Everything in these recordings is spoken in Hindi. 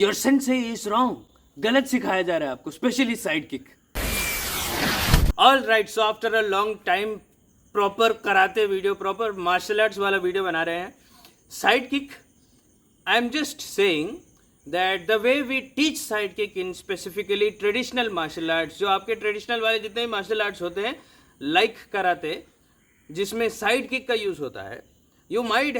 योर सेंसेई इज रॉन्ग, गलत सिखाया जा रहा है आपको, specially side kick. All right, so after a long time proper karate video, proper martial arts वाला वीडियो बना रहे हैं। Side kick, I am just saying that the way we teach side kick in specifically traditional martial arts, जो आपके ट्रेडिशनल वाले जितने भी मार्शल आर्ट्स होते हैं लाइक कराते, जिसमें साइड किक का यूज होता है, you might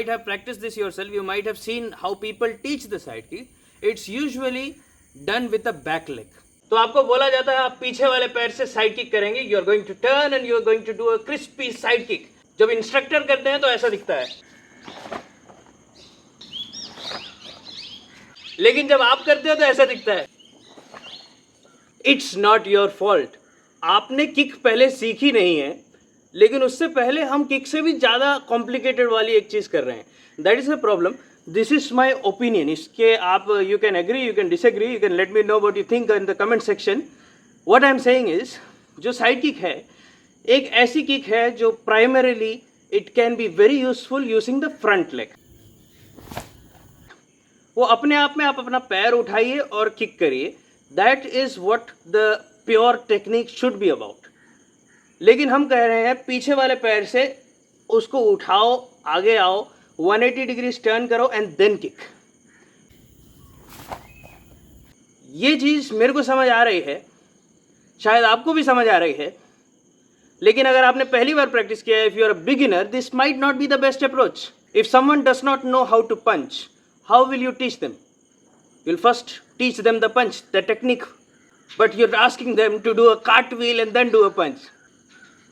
have practiced this yourself, you might have seen how people teach the side kick. It's usually done with the back leg. तो आपको बोला जाता है आप पीछे वाले पैर से साइड किक करेंगे, you are going to turn and you are going to do a crispy side kick. जब इंस्ट्रक्टर करते हैं तो ऐसा दिखता है, लेकिन जब आप करते हो तो ऐसा दिखता है। It's not your fault. आपने किक पहले सीखी नहीं है, लेकिन उससे पहले हम किक से भी ज़्यादा कॉम्प्लिकेटेड वाली एक चीज़ कर रहे हैं। That is a problem. This is my opinion. इसके आप you can agree, you can disagree, you can let me know what you think in the comment section. What I am saying is, जो साइड किक है एक ऐसी किक है जो primarily it can be very useful using the front leg. वो अपने आप में आप अपना पैर उठाइए और किक करिए, that is what the pure technique should be about. लेकिन हम कह रहे हैं पीछे वाले पैर से उसको उठाओ, आगे आओ, 180 डिग्री टर्न करो एंड देन किक। ये चीज़ मेरे को समझ आ रही है, शायद आपको भी समझ आ रही है, लेकिन अगर आपने पहली बार प्रैक्टिस किया है, if you are a beginner, this might not be the best approach. If someone does not know how to punch, how will you teach them? You will first teach them the punch, the technique, but you are asking them to do a cart wheel and then do a punch.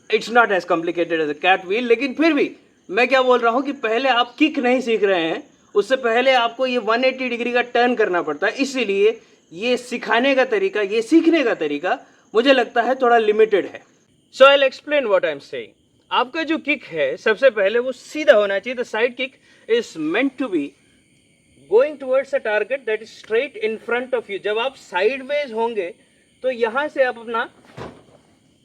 It's not as complicated as a cat wheel. लेकिन फिर भी मैं क्या बोल रहा हूँ कि पहले आप किक नहीं सीख रहे हैं, उससे पहले आपको ये 180 डिग्री का टर्न करना पड़ता है। इसीलिए ये सिखाने का तरीका, ये सीखने का तरीका मुझे लगता है थोड़ा लिमिटेड है। So I will explain what I am saying. आपका जो किक है सबसे पहले वो सीधा होना चाहिए। The side kick is meant to be going towards a target that is straight in front of you. जब आप साइडवेज होंगे तो यहाँ से आप अपना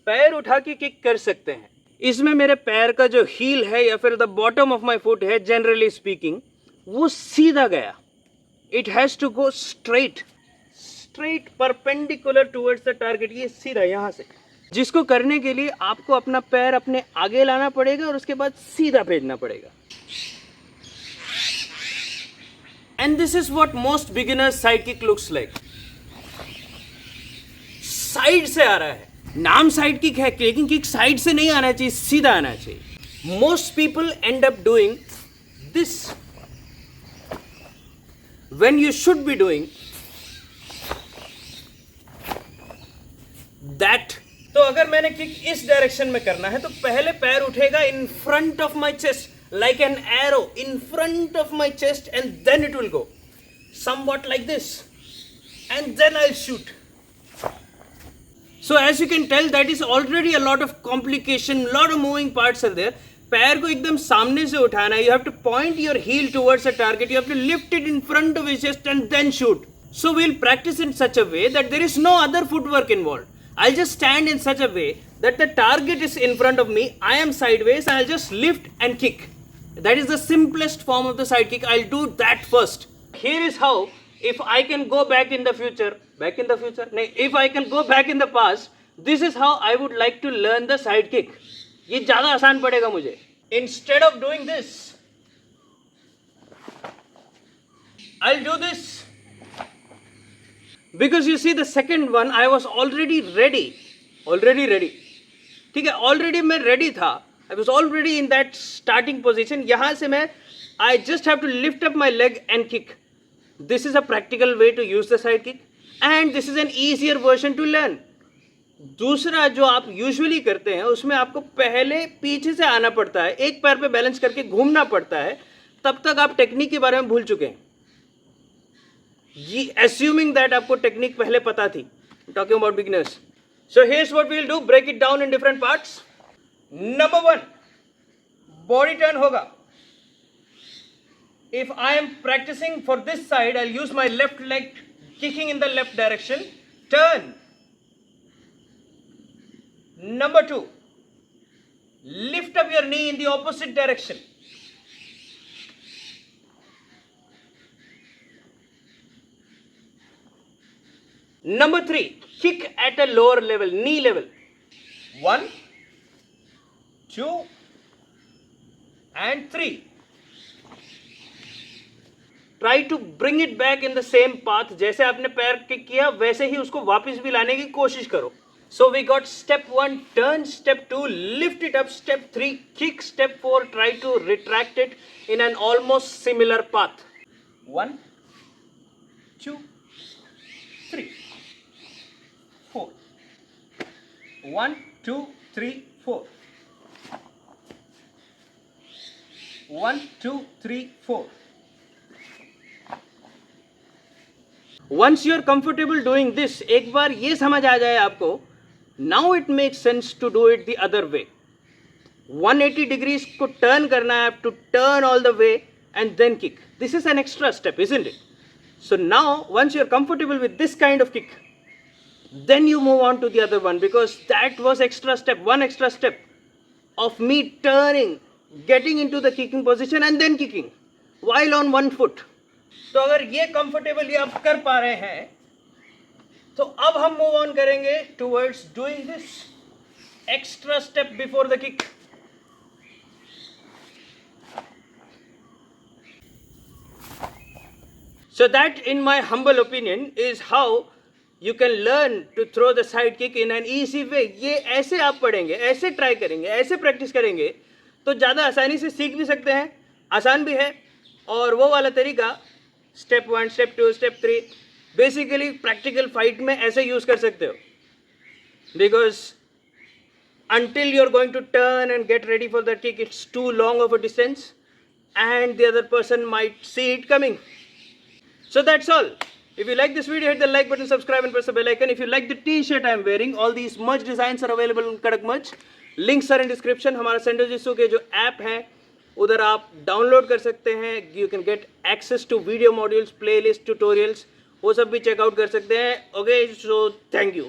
पैर उठा के किक कर सकते हैं। इसमें मेरे पैर का जो हील है या फिर the bottom of my foot है, जनरली स्पीकिंग, वो सीधा गया। It has to go straight perpendicular towards the target. ये सीधा यहाँ से, जिसको करने के लिए आपको अपना पैर अपने आगे लाना पड़ेगा और उसके बाद सीधा भेजना पड़ेगा। And this is what most beginners side kick looks like. Side से आ रहा है, नाम साइड किक है, लेकिन किक साइड से नहीं आना चाहिए, सीधा आना चाहिए। Most people and up doing this when you should be doing that. तो अगर मैंने किक इस डायरेक्शन में करना है तो पहले पैर उठेगा in front of my chest like an arrow, in front of my chest, and then it will go somewhat like this and then I will shoot. So as you can tell, that is already a lot of complication, lot of moving parts are there. पैर को एकदम सामने से उठाना है. You have to point your heel towards a target. You have to lift it in front of your chest and then shoot. So we'll practice in such a way that there is no other footwork involved. I'll just stand in such a way that the target is in front of me. I am sideways and I'll just lift and kick. That is the simplest form of the side kick. I'll do that first. Here is how. If I can go back in the future, if I can go back in the past, this is how I would like to learn the side kick. ये ज़्यादा आसान पड़ेगा मुझे. Instead of doing this, I'll do this. Because you see the second one, I was already ready. ठीक है, already मैं ready था. I was already in that starting position. यहाँ से मैं, I just have to lift up my leg and kick. This is a practical way to use the side kick and this is an easier version to learn. दूसरा जो आप यूजुअली करते हैं उसमें आपको पहले पीछे से आना पड़ता है, एक पैर पे बैलेंस करके घूमना पड़ता है, तब तक आप टेक्निक के बारे में भूल चुके हैं। ये assuming that आपको टेक्निक पहले पता थी. Talking about beginners. So here's what we'll do, break it down in different parts. Number 1, body turn होगा. If I am practicing for this side, I'll use my left leg kicking in the left direction. Turn. Number 2, lift up your knee in the opposite direction. Number 3, kick at a lower level, knee level. 1, 2 and 3. Try to bring it back in the same path. जैसे आपने पैर किक किया वैसे ही उसको वापस भी लाने की कोशिश करो. So we got step 1, turn, step 2, lift it up, step 3, kick, step 4, try to retract it in an almost similar path. 1, 2, 3, 4. 1, 2, 3, 4. 1, 2, 3, 4. Once you are comfortable doing this, एक बार ये समझ आ जाए आपको, now it makes sense to do it the other way. 180 degrees को turn करना है, have to turn all the way and then kick. This is an extra step, isn't it? So now, once you are comfortable with this kind of kick, then you move on to the other one, because that was extra step, one extra step of me turning, getting into the kicking position and then kicking while on one foot. तो अगर ये कंफर्टेबली आप कर पा रहे हैं तो अब हम मूव ऑन करेंगे towards doing this extra step before the kick. So that, in my humble opinion, is how you can learn to throw the side kick in an easy way. ये ऐसे आप पढ़ेंगे, ऐसे ट्राई करेंगे, ऐसे प्रैक्टिस करेंगे तो ज़्यादा आसानी से सीख भी सकते हैं, आसान भी है. और वो वाला तरीका step 1, step 2, step 3 basically practical fight में ऐसे यूज़ कर सकते हो. Because until you're going to turn and get ready for the kick, it's too long of a distance and the other person might see it coming. So that's all. If you like this video, hit the like button, subscribe and press the bell icon. If you like the t-shirt I'm wearing, all these merch designs are available on Kadak Merch. Links are in description. हमारा सेंडो जिसू के जो ऐप है उधर आप डाउनलोड कर सकते हैं. You can get access to video modules, playlist, tutorials, वो सब भी चेकआउट कर सकते हैं. Okay, so thank you.